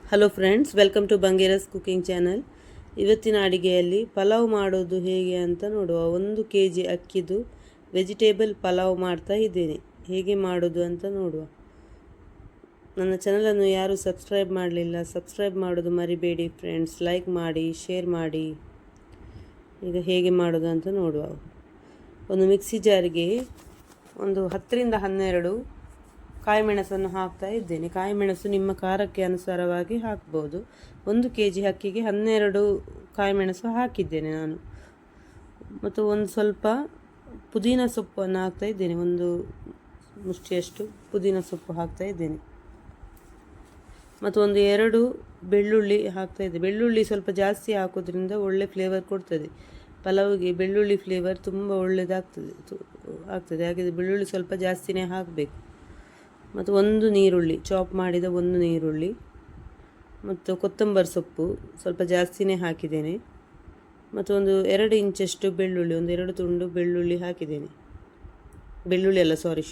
Hello friends, welcome to Bangera's cooking channel. ಇವತ್ತಿನ ಅಡಿಗೆಯಲ್ಲಿ ಪಲಾವ್ ಮಾಡೋದು ಹೇಗೆ ಅಂತ ನೋಡುವ. 1 kg ಅಕ್ಕಿದು ವೆಜಿಟೇಬಲ್ ಪಲಾವ್ ಮಾಡ್ತಾ ಇದ್ದೇನೆ. ಹೇಗೆ ಮಾಡೋದು ಅಂತ ನೋಡುವ. ನನ್ನ ಚಾನಲನ್ನು ಯಾರು ಸಬ್ಸ್ಕ್ರೈಬ್ ಮಾಡಲಿಲ್ಲ, ಸಬ್ಸ್ಕ್ರೈಬ್ ಮಾಡೋದು ಮರಿಬೇಡಿ ಫ್ರೆಂಡ್ಸ್. ಲೈಕ್ ಮಾಡಿ, ಶೇರ್ ಮಾಡಿ. ಈಗ ಹೇಗೆ ಮಾಡೋದು ಅಂತ ನೋಡುವ. ಒಂದು ಮಿಕ್ಸಿ ಜಾರಿಗೆ ಒಂದು 10 ರಿಂದ 12 ಕಾಯಿಮೆಣಸನ್ನು ಹಾಕ್ತಾ ಇದ್ದೇನೆ. ಕಾಯಿಮೆಣಸು ನಿಮ್ಮ ಖಾರಕ್ಕೆ ಅನುಸಾರವಾಗಿ ಹಾಕ್ಬೋದು. 1 kg ಅಕ್ಕಿಗೆ 12 ಕಾಯಿಮೆಣಸು ಹಾಕಿದ್ದೇನೆ ನಾನು. ಮತ್ತು ಒಂದು ಸ್ವಲ್ಪ ಪುದೀನ ಸೊಪ್ಪನ್ನು ಹಾಕ್ತಾ ಇದ್ದೇನೆ. ಒಂದು ಮುಷ್ಟಿಯಷ್ಟು ಪುದೀನ ಸೊಪ್ಪು ಹಾಕ್ತಾ ಇದ್ದೇನೆ. ಮತ್ತು ಒಂದು 2 ಬೆಳ್ಳುಳ್ಳಿ ಹಾಕ್ತಾ ಇದ್ದೆ. ಬೆಳ್ಳುಳ್ಳಿ ಸ್ವಲ್ಪ ಜಾಸ್ತಿ ಹಾಕೋದ್ರಿಂದ ಒಳ್ಳೆ ಫ್ಲೇವರ್ ಕೊಡ್ತದೆ ಪಲಾವಿಗೆ. ಬೆಳ್ಳುಳ್ಳಿ ಫ್ಲೇವರ್ ತುಂಬ ಒಳ್ಳೆಯದಾಗ್ತದೆ. ಹಾಗೆ ಬೆಳ್ಳುಳ್ಳಿ ಸ್ವಲ್ಪ ಜಾಸ್ತಿನೇ ಹಾಕಬೇಕು. ಮತ್ತು 1 ನೀರುಳ್ಳಿ, ಚಾಪ್ ಮಾಡಿದ 1 ನೀರುಳ್ಳಿ, ಮತ್ತು ಕೊತ್ತಂಬರಿ ಸೊಪ್ಪು ಸ್ವಲ್ಪ ಜಾಸ್ತಿನೇ ಹಾಕಿದ್ದೇನೆ. ಮತ್ತು ಒಂದು 2 ಇಂಚಷ್ಟು ಬೆಳ್ಳುಳ್ಳಿ, ಒಂದು 2 ತುಂಡು ಬೆಳ್ಳುಳ್ಳಿ ಹಾಕಿದ್ದೇನೆ.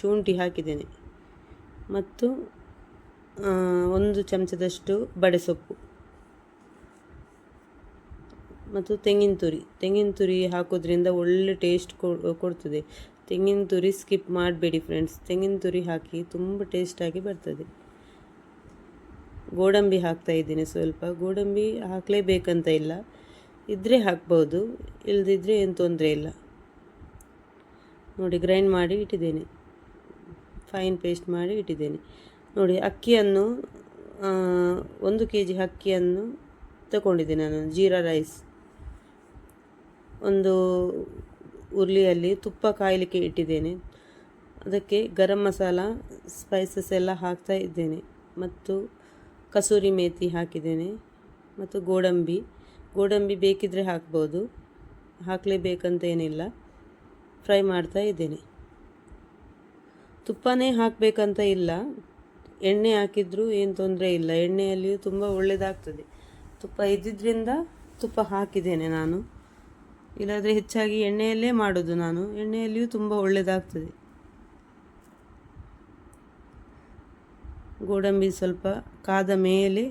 ಶುಂಠಿ ಹಾಕಿದ್ದೇನೆ. ಮತ್ತು 1 ಚಮಚದಷ್ಟು ಬಡೆಸೊಪ್ಪು, ಮತ್ತು ತೆಂಗಿನ ತುರಿ ಹಾಕೋದ್ರಿಂದ ಒಳ್ಳೆ ಟೇಸ್ಟ್ ಕೊಡ್ತದೆ. ತೆಂಗಿನ ತುರಿ ಸ್ಕಿಪ್ ಮಾಡಬೇಡಿ ಫ್ರೆಂಡ್ಸ್. ತೆಂಗಿನ ತುರಿ ಹಾಕಿ ತುಂಬ ಟೇಸ್ಟಾಗಿ ಬರ್ತದೆ. ಗೋಡಂಬಿ ಹಾಕ್ತಾ ಇದ್ದೀನಿ ಸ್ವಲ್ಪ. ಗೋಡಂಬಿ ಹಾಕಲೇಬೇಕಂತ ಇಲ್ಲ, ಇದ್ದರೆ ಹಾಕ್ಬೋದು, ಇಲ್ಲದಿದ್ದರೆ ಏನು ತೊಂದರೆ ಇಲ್ಲ. ನೋಡಿ, ಗ್ರೈಂಡ್ ಮಾಡಿ ಇಟ್ಟಿದ್ದೇನೆ, ಫೈನ್ ಪೇಸ್ಟ್ ಮಾಡಿ ಇಟ್ಟಿದ್ದೇನೆ. ನೋಡಿ, ಅಕ್ಕಿಯನ್ನು 1 kg ಅಕ್ಕಿಯನ್ನು ತಗೊಂಡಿದ್ದೇನೆ ನಾನು. ಜೀರಾ ರೈಸ್. ಒಂದು ಉರುಳಿಯಲ್ಲಿ ತುಪ್ಪ ಕಾಯಲಿಕ್ಕೆ ಇಟ್ಟಿದ್ದೇನೆ. ಅದಕ್ಕೆ ಗರಂ ಮಸಾಲ, ಸ್ಪೈಸಸ್ ಎಲ್ಲ ಹಾಕ್ತಾ ಇದ್ದೇನೆ. ಮತ್ತು ಕಸೂರಿ ಮೇಥಿ ಹಾಕಿದ್ದೇನೆ. ಮತ್ತು ಗೋಡಂಬಿ ಬೇಕಿದ್ದರೆ ಹಾಕ್ಬೋದು, ಹಾಕಲೇಬೇಕಂತ ಏನಿಲ್ಲ. ಫ್ರೈ ಮಾಡ್ತಾ ಇದ್ದೇನೆ. ತುಪ್ಪನೇ ಹಾಕಬೇಕಂತ ಇಲ್ಲ, ಎಣ್ಣೆ ಹಾಕಿದರೂ ಏನು ತೊಂದರೆ ಇಲ್ಲ. ಎಣ್ಣೆಯಲ್ಲಿಯೂ ತುಂಬ ಒಳ್ಳೆಯದಾಗ್ತದೆ. ತುಪ್ಪ ಇದ್ದಿದ್ದರಿಂದ ತುಪ್ಪ ಹಾಕಿದ್ದೇನೆ ನಾನು. ಇಲ್ಲಾದರೆ ಹೆಚ್ಚಾಗಿ ಎಣ್ಣೆಯಲ್ಲೇ ಮಾಡೋದು ನಾನು. ಎಣ್ಣೆಯಲ್ಲಿಯೂ ತುಂಬ ಒಳ್ಳೆಯದಾಗ್ತದೆ. ಗೋಡಂಬಿ ಸ್ವಲ್ಪ ಕಾದ ಮೇಲೆ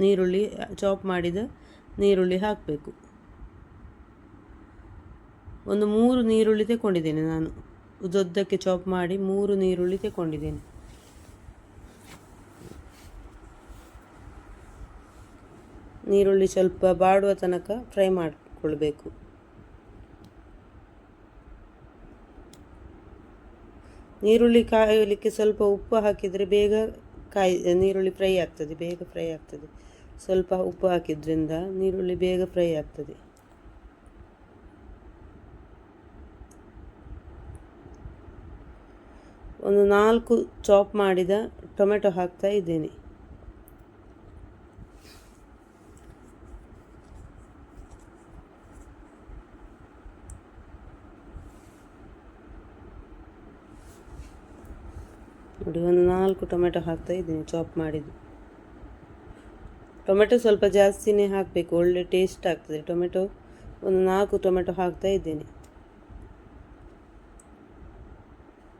ನೀರುಳ್ಳಿ, ಚಾಪ್ ಮಾಡಿದ ನೀರುಳ್ಳಿ ಹಾಕಬೇಕು. ಒಂದು 3 ನೀರುಳ್ಳಿ ತಗೊಂಡಿದ್ದೇನೆ ನಾನು. ಉದ್ದಕ್ಕೆ ಚಾಪ್ ಮಾಡಿ 3 ನೀರುಳ್ಳಿ ತಗೊಂಡಿದ್ದೇನೆ. ನೀರುಳ್ಳಿ ಸ್ವಲ್ಪ ಬಾಡುವ ತನಕ ಫ್ರೈ ಮಾಡಿಕೊಳ್ಬೇಕು. ನೀರುಳ್ಳಿ ಕಾಯಲಿಕ್ಕೆ ಸ್ವಲ್ಪ ಉಪ್ಪು ಹಾಕಿದರೆ ಬೇಗ ನೀರುಳ್ಳಿ ಫ್ರೈ ಆಗ್ತದೆ, ಬೇಗ ಫ್ರೈ ಆಗ್ತದೆ. ಸ್ವಲ್ಪ ಉಪ್ಪು ಹಾಕಿದ್ರಿಂದ ನೀರುಳ್ಳಿ ಬೇಗ ಫ್ರೈ ಆಗ್ತದೆ. ಒಂದು 4 ಚಾಪ್ ಮಾಡಿದ ಟೊಮೆಟೊ ಹಾಕ್ತಾ ಇದ್ದೇನೆ. ನೋಡಿ, ಒಂದು 4 ಟೊಮೆಟೊ ಹಾಕ್ತಾ ಇದ್ದೀನಿ, ಚಾಪ್ ಮಾಡಿದ್ದು. ಟೊಮೆಟೊ ಸ್ವಲ್ಪ ಜಾಸ್ತಿನೇ ಹಾಕಬೇಕು, ಒಳ್ಳೆ ಟೇಸ್ಟ್ ಆಗ್ತದೆ. ಒಂದು 4 ಟೊಮೆಟೊ ಹಾಕ್ತಾ ಇದ್ದೇನೆ.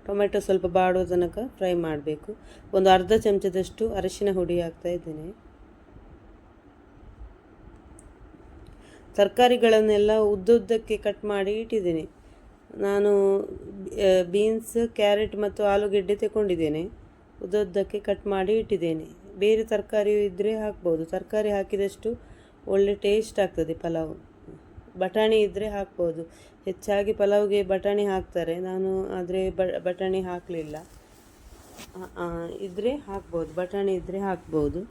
ಟೊಮೆಟೊ ಸ್ವಲ್ಪ ಬಾಡುವ ತನಕ ಫ್ರೈ ಮಾಡಬೇಕು. ಒಂದು ಅರ್ಧ ಚಮಚದಷ್ಟು ಅರಿಶಿನ ಹುಡಿ ಹಾಕ್ತಾ ಇದ್ದೇನೆ. ತರಕಾರಿಗಳನ್ನೆಲ್ಲ ಉದ್ದಕ್ಕೆ ಕಟ್ ಮಾಡಿ ಇಟ್ಟಿದ್ದೇನೆ ನಾನು. ಬೀನ್ಸ್, ಕ್ಯಾರೆಟ್ ಮತ್ತು ಆಲೂಗೆಡ್ಡೆ ತಗೊಂಡಿದ್ದೇನೆ. ಉದ್ದಕ್ಕೆ ಕಟ್ ಮಾಡಿ ಇಟ್ಟಿದ್ದೇನೆ. ಬೇರೆ ತರಕಾರಿಯೂ ಇದ್ದರೆ ಹಾಕ್ಬೋದು. ತರಕಾರಿ ಹಾಕಿದಷ್ಟು ಒಳ್ಳೆ ಟೇಸ್ಟ್ ಆಗ್ತದೆ ಪಲಾವ್. ಬಟಾಣಿ ಇದ್ದರೆ ಹಾಕ್ಬೋದು. ಹೆಚ್ಚಾಗಿ ಪಲಾವ್ಗೆ ಬಟಾಣಿ ಹಾಕ್ತಾರೆ, ನಾನು ಆದರೆ ಬಟಾಣಿ ಹಾಕಲಿಲ್ಲ. ಇದ್ದರೆ ಹಾಕ್ಬೋದು, ಬಟಾಣಿ ಇದ್ದರೆ ಹಾಕ್ಬೋದು,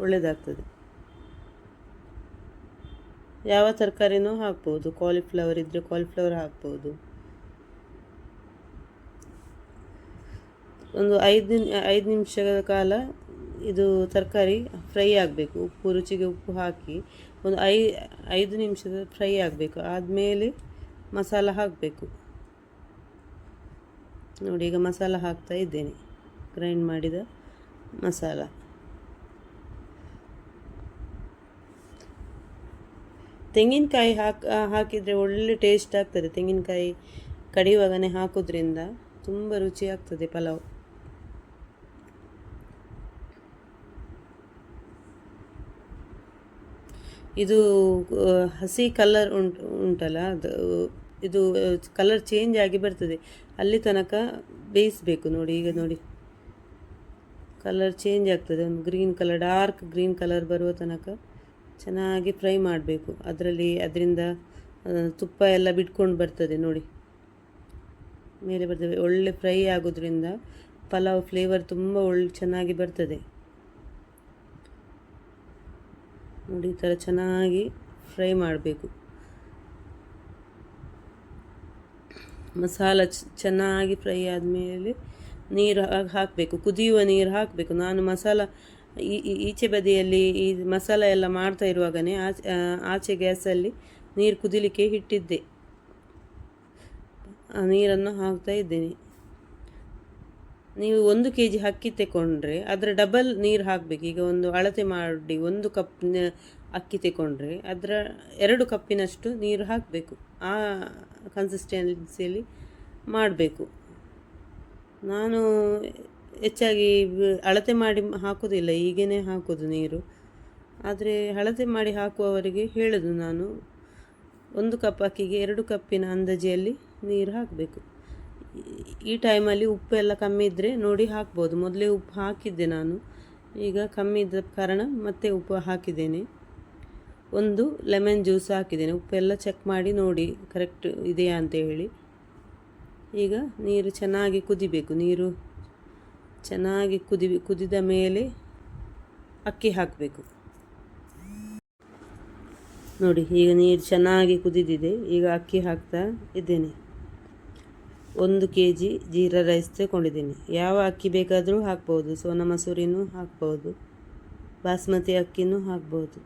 ಒಳ್ಳೆಯದಾಗ್ತದೆ. ಯಾವ ತರಕಾರಿನೂ ಹಾಕ್ಬೋದು. ಕಾಲಿಫ್ಲವರ್ ಇದ್ದರೆ ಕಾಲಿಫ್ಲವರ್ ಹಾಕ್ಬೋದು. ಒಂದು 5 ನಿಮಿಷದ ಕಾಲ ಇದು ತರಕಾರಿ ಫ್ರೈ ಆಗಬೇಕು. ರುಚಿಗೆ ಉಪ್ಪು ಹಾಕಿ ಒಂದು 5 ನಿಮಿಷದ ಫ್ರೈ ಆಗಬೇಕು. ಆದಮೇಲೆ ಮಸಾಲ ಹಾಕಬೇಕು. ನೋಡಿ, ಈಗ ಮಸಾಲ ಹಾಕ್ತಾ ಇದ್ದೇನೆ, ಗ್ರೈಂಡ್ ಮಾಡಿದ ಮಸಾಲ. ತೆಂಗಿನಕಾಯಿ ಹಾಕಿದರೆ ಒಳ್ಳೆ ಟೇಸ್ಟ್ ಆಗ್ತದೆ. ತೆಂಗಿನಕಾಯಿ ಕಡಿಯುವಾಗನೇ ಹಾಕೋದ್ರಿಂದ ತುಂಬ ರುಚಿ ಆಗ್ತದೆ ಪಲಾವ್. ಇದು ಹಸಿ ಕಲರ್ ಉಂಟಲ್ಲ ಅದು ಇದು ಕಲರ್ ಚೇಂಜ್ ಆಗಿ ಬರ್ತದೆ, ಅಲ್ಲಿ ತನಕ ಬೇಯಿಸಬೇಕು. ನೋಡಿ ಈಗ ನೋಡಿ ಕಲರ್ ಚೇಂಜ್ ಆಗ್ತದೆ, ಒಂದು green colour, dark green colour ಬರುವ ತನಕ ಚೆನ್ನಾಗಿ ಫ್ರೈ ಮಾಡಬೇಕು. ಅದರಿಂದ ತುಪ್ಪ ಎಲ್ಲ ಬಿಟ್ಕೊಂಡು ಬರ್ತದೆ ನೋಡಿ, ಮೇಲೆ ಬರ್ತದೆ. ಒಳ್ಳೆ ಫ್ರೈ ಆಗೋದ್ರಿಂದ ಪಲಾವ್ ಫ್ಲೇವರ್ ತುಂಬ ಚೆನ್ನಾಗಿ ಬರ್ತದೆ. ನೋಡಿ ಈ ಥರ ಚೆನ್ನಾಗಿ ಫ್ರೈ ಮಾಡಬೇಕು. ಮಸಾಲ ಚೆನ್ನಾಗಿ ಫ್ರೈ ಆದಮೇಲೆ ನೀರು ಹಾಕಬೇಕು, ಕುದಿಯುವ ನೀರು ಹಾಕಬೇಕು. ನಾನು ಮಸಾಲ ಈಚೆ ಬದಿಯಲ್ಲಿ ಈ ಮಸಾಲ ಎಲ್ಲ ಮಾಡ್ತಾ ಇರುವಾಗಲೇ ಆಚೆ ಗ್ಯಾಸಲ್ಲಿ ನೀರು ಕುದಿಲಿಕ್ಕೆ ಇಟ್ಟಿದ್ದೆ, ಆ ನೀರನ್ನು ಹಾಕ್ತಾ ಇದ್ದೇನೆ. ನೀವು 1 kg ಅಕ್ಕಿ ತಗೊಂಡ್ರೆ ಅದರ ಡಬಲ್ ನೀರು ಹಾಕಬೇಕು. ಈಗ ಒಂದು ಅಳತೆ ಮಾಡಿ 1 ಕಪ್ ಅಕ್ಕಿ ತಗೊಂಡ್ರೆ ಅದರ 2 ಕಪ್ಪಿನಷ್ಟು ನೀರು ಹಾಕಬೇಕು. ಆ ಕನ್ಸಿಸ್ಟೆನ್ಸಿಯಲ್ಲಿ ಮಾಡಬೇಕು. ನಾನು ಹೆಚ್ಚಾಗಿ ಅಳತೆ ಮಾಡಿ ಹಾಕೋದಿಲ್ಲ, ಹೀಗೇ ಹಾಕೋದು ನೀರು. ಆದರೆ ಅಳತೆ ಮಾಡಿ ಹಾಕುವವರಿಗೆ ಹೇಳೋದು ನಾನು, 1 ಕಪ್ ಅಕ್ಕಿಗೆ 2 ಕಪ್ಪಿನ ಅಂದಾಜಿಯಲ್ಲಿ ನೀರು ಹಾಕಬೇಕು. ಈ ಟೈಮಲ್ಲಿ ಉಪ್ಪು ಎಲ್ಲ ಕಮ್ಮಿ ಇದ್ದರೆ ನೋಡಿ ಹಾಕ್ಬೋದು. ಮೊದಲೇ ಉಪ್ಪು ಹಾಕಿದ್ದೆ ನಾನು, ಈಗ ಕಮ್ಮಿ ಇದ್ದ ಕಾರಣ ಮತ್ತೆ ಉಪ್ಪು ಹಾಕಿದ್ದೇನೆ. 1 ಲೆಮನ್ ಜ್ಯೂಸ್ ಹಾಕಿದ್ದೇನೆ. ಉಪ್ಪೆಲ್ಲ ಚೆಕ್ ಮಾಡಿ ನೋಡಿ ಕರೆಕ್ಟ್ ಇದೆಯಾ ಅಂತ ಹೇಳಿ. ಈಗ ನೀರು ಚೆನ್ನಾಗಿ ಕುದಿಬೇಕು. ನೀರು ಚೆನ್ನಾಗಿ ಕುದಿದ ಮೇಲೆ ಅಕ್ಕಿ ಹಾಕಬೇಕು. ನೋಡಿ ಈಗ ನೀರು ಚೆನ್ನಾಗಿ ಕುದಿದಿದೆ, ಈಗ ಅಕ್ಕಿ ಹಾಕ್ತಾ ಇದ್ದೇನೆ. 1 kg ಜೀರಾ ರೈಸ್ ತಗೊಂಡಿದ್ದೀನಿ. ಯಾವ ಅಕ್ಕಿ ಬೇಕಾದರೂ ಹಾಕ್ಬೋದು, ಸೋನಾ ಮಸೂರಿನೂ ಹಾಕ್ಬೋದು, ಬಾಸ್ಮತಿ ಅಕ್ಕಿನೂ ಹಾಕ್ಬೋದು.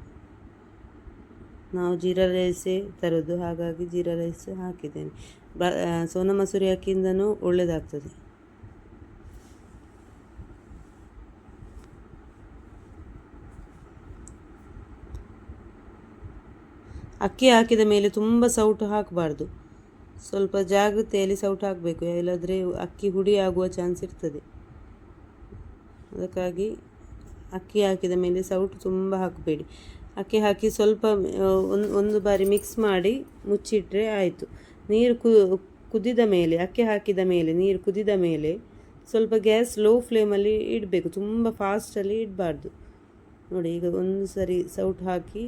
ನಾವು ಜೀರಾ ರೈಸೇ ತರೋದು, ಹಾಗಾಗಿ ಜೀರಾ ರೈಸ್ ಹಾಕಿದ್ದೇನೆ. ಸೋನಾ ಮಸೂರಿ ಅಕ್ಕಿಯಿಂದನೂ ಒಳ್ಳೆಯದಾಗ್ತದೆ. ಅಕ್ಕಿ ಹಾಕಿದ ಮೇಲೆ ತುಂಬ ಸೌಟು ಹಾಕಬಾರ್ದು, ಸ್ವಲ್ಪ ಜಾಗ್ರತೆಯಲ್ಲಿ ಸೌಟು ಹಾಕಬೇಕು, ಇಲ್ಲದ್ರೆ ಅಕ್ಕಿ ಹುಡಿ ಆಗುವ ಚಾನ್ಸ್ ಇರ್ತದೆ. ಅದಕ್ಕಾಗಿ ಅಕ್ಕಿ ಹಾಕಿದ ಮೇಲೆ ಸೌಟು ತುಂಬ ಹಾಕಬೇಡಿ. ಅಕ್ಕಿ ಹಾಕಿ ಸ್ವಲ್ಪ ಒಂದು ಬಾರಿ ಮಿಕ್ಸ್ ಮಾಡಿ ಮುಚ್ಚಿಟ್ರೆ ಆಯಿತು. ನೀರು ಕುದಿದ ಮೇಲೆ, ಅಕ್ಕಿ ಹಾಕಿದ ಮೇಲೆ ನೀರು ಕುದಿದ ಮೇಲೆ ಸ್ವಲ್ಪ ಗ್ಯಾಸ್ ಲೋ ಫ್ಲೇಮಲ್ಲಿ ಇಡಬೇಕು, ತುಂಬ ಫಾಸ್ಟಲ್ಲಿ ಇಡಬಾರ್ದು. ನೋಡಿ ಈಗ ಒಂದು ಸರಿ ಸೌಟು ಹಾಕಿ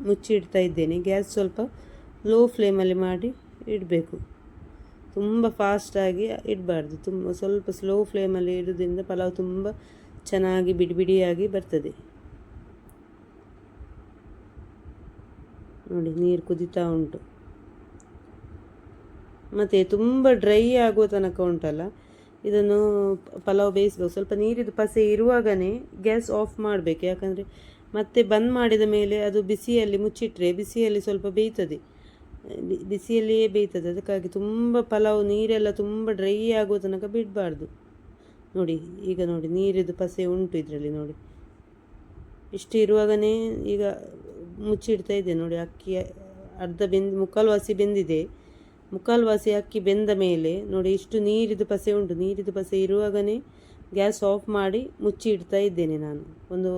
ಮುಚ್ಚಿಡ್ತಾ ಇದ್ದೇನೆ. ಗ್ಯಾಸ್ ಸ್ವಲ್ಪ ಲೋ ಫ್ಲೇಮಲ್ಲಿ ಮಾಡಿ ಇಡಬೇಕು, ತುಂಬ ಫಾಸ್ಟಾಗಿ ಇಡಬಾರ್ದು. ಸ್ವಲ್ಪ ಸ್ಲೋ ಫ್ಲೇಮಲ್ಲಿ ಇಡೋದ್ರಿಂದ ಪಲಾವ್ ತುಂಬ ಚೆನ್ನಾಗಿ ಬಿಡಿಯಾಗಿ ಬರ್ತದೆ. ನೋಡಿ ನೀರು ಕುದೀತಾ ಉಂಟು. ಮತ್ತು ತುಂಬ ಡ್ರೈ ಆಗುವ ತನಕ ಉಂಟಲ್ಲ, ಇದನ್ನು ಪಲಾವ್ ಬೇಯಿಸ್ಬೇಕು. ಸ್ವಲ್ಪ ನೀರಿದು ಪಸೆ ಇರುವಾಗಲೇ ಗ್ಯಾಸ್ ಆಫ್ ಮಾಡಬೇಕು, ಯಾಕಂದರೆ ಮತ್ತೆ ಬಂದ್ ಮಾಡಿದ ಮೇಲೆ ಅದು ಬಿಸಿಯಲ್ಲಿ ಮುಚ್ಚಿಟ್ರೆ ಬಿಸಿಯಲ್ಲಿ ಸ್ವಲ್ಪ ಬೇಯ್ತದೆ, ಬಿಸಿಯಲ್ಲಿಯೇ ಬೇಯ್ತದೆ. ಅದಕ್ಕಾಗಿ ತುಂಬ ಪಲಾವ್ ನೀರೆಲ್ಲ ತುಂಬ ಡ್ರೈ ಆಗುವ ತನಕ ಬಿಡಬಾರ್ದು. ನೋಡಿ ಈಗ ನೋಡಿ ನೀರಿದು ಪಸೆ ಉಂಟು ಇದರಲ್ಲಿ. ನೋಡಿ ಇಷ್ಟು ಇರುವಾಗಲೇ ಈಗ ಮುಚ್ಚಿಡ್ತಾ ಇದೆ. ನೋಡಿ ಅಕ್ಕಿ ಅರ್ಧ ಮುಕ್ಕಾಲು ವಾಸಿ ಬೆಂದಿದೆ. ಮುಕ್ಕಾಲು ವಾಸಿ ಅಕ್ಕಿ ಬೆಂದ ಮೇಲೆ ನೋಡಿ ಇಷ್ಟು ನೀರಿದು ಪಸೆ ಉಂಟು. ನೀರಿದು ಪಸೆ ಇರುವಾಗಲೇ ಗ್ಯಾಸ್ ಆಫ್ ಮಾಡಿ ಮುಚ್ಚಿ ಇಡ್ತಾ ಇದ್ದೇನೆ. ನಾನು ಒಂದು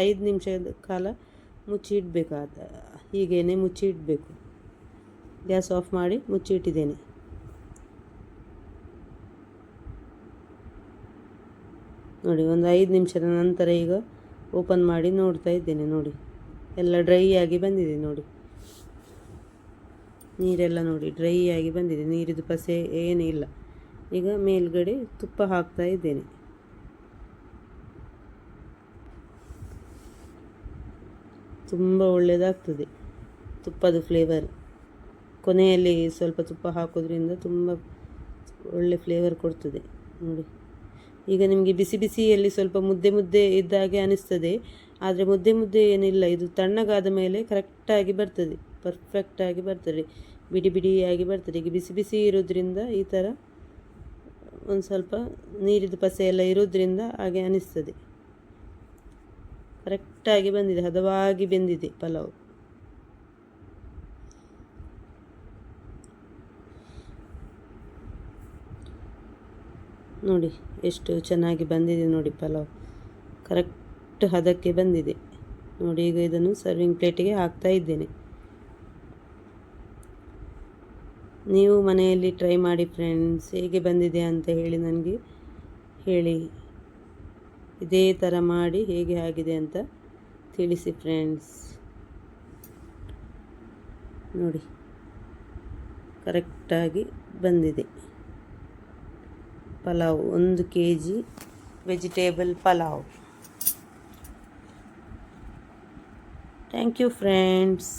5 ನಿಮಿಷದ ಕಾಲ ಮುಚ್ಚಿ ಇಡಬೇಕು, ಹೀಗೇನೆ ಮುಚ್ಚಿ ಇಡಬೇಕು. ಗ್ಯಾಸ್ ಆಫ್ ಮಾಡಿ ಮುಚ್ಚಿ ಇಟ್ಟಿದ್ದೇನೆ. ನೋಡಿ ಒಂದು 5 ನಿಮಿಷದ ನಂತರ ಈಗ ಓಪನ್ ಮಾಡಿ ನೋಡ್ತಾ ಇದ್ದೇನೆ. ನೋಡಿ ಎಲ್ಲ ಡ್ರೈ ಆಗಿ ಬಂದಿದೆ. ನೋಡಿ ನೀರೆಲ್ಲ ನೋಡಿ ಡ್ರೈ ಆಗಿ ಬಂದಿದೆ, ನೀರಿದು ಪಸೆ ಏನೂ ಇಲ್ಲ. ಈಗ ಮೇಲ್ಗಡೆ ತುಪ್ಪ ಹಾಕ್ತಾ ಇದ್ದೇನೆ. ತುಂಬ ಒಳ್ಳೆಯದಾಗ್ತದೆ ತುಪ್ಪದ ಫ್ಲೇವರ್. ಕೊನೆಯಲ್ಲಿ ಸ್ವಲ್ಪ ತುಪ್ಪ ಹಾಕೋದ್ರಿಂದ ತುಂಬ ಒಳ್ಳೆ ಫ್ಲೇವರ್ ಕೊಡ್ತದೆ. ನೋಡಿ ಈಗ ನಿಮಗೆ ಬಿಸಿ ಬಿಸಿಯಲ್ಲಿ ಸ್ವಲ್ಪ ಮುದ್ದೆ ಇದ್ದಾಗೆ ಅನಿಸ್ತದೆ, ಆದರೆ ಮುದ್ದೆ ಏನಿಲ್ಲ. ಇದು ತಣ್ಣಗಾದ ಮೇಲೆ ಕರೆಕ್ಟಾಗಿ ಬರ್ತದೆ, ಪರ್ಫೆಕ್ಟಾಗಿ ಬರ್ತದೆ, ಬಿಡಿಯಾಗಿ ಬರ್ತದೆ. ಈಗ ಬಿಸಿ ಇರೋದ್ರಿಂದ ಈ ಥರ ಒಂದು ಸ್ವಲ್ಪ ನೀರಿದು ಪಸೆ ಎಲ್ಲ ಇರೋದ್ರಿಂದ ಹಾಗೆ ಅನಿಸ್ತದೆ. ಕರೆಕ್ಟಾಗಿ ಬಂದಿದೆ, ಹದವಾಗಿ ಬೆಂದಿದೆ ಪಲಾವ್. ನೋಡಿ ಎಷ್ಟು ಚೆನ್ನಾಗಿ ಬಂದಿದೆ ನೋಡಿ ಪಲಾವ್, ಕರೆಕ್ಟ್ ಹದಕ್ಕೆ ಬಂದಿದೆ. ನೋಡಿ, ಈಗ ಇದನ್ನು ಸರ್ವಿಂಗ್ ಪ್ಲೇಟಿಗೆ ಹಾಕ್ತಾ ಇದ್ದೇನೆ. ನೀವು ಮನೆಯಲ್ಲಿ ಟ್ರೈ ಮಾಡಿ ಫ್ರೆಂಡ್ಸ್, ಹೇಗೆ ಬಂದಿದೆ ಅಂತ ಹೇಳಿ ನನಗೆ ಹೇಳಿ. ಇದೇ ಥರ ಮಾಡಿ ಹೇಗೆ ಆಗಿದೆ ಅಂತ ತಿಳಿಸಿ ಫ್ರೆಂಡ್ಸ್. ನೋಡಿ, ಕರೆಕ್ಟಾಗಿ ಬಂದಿದೆ pulao. 1 kg vegetable pulao. Thank you friends.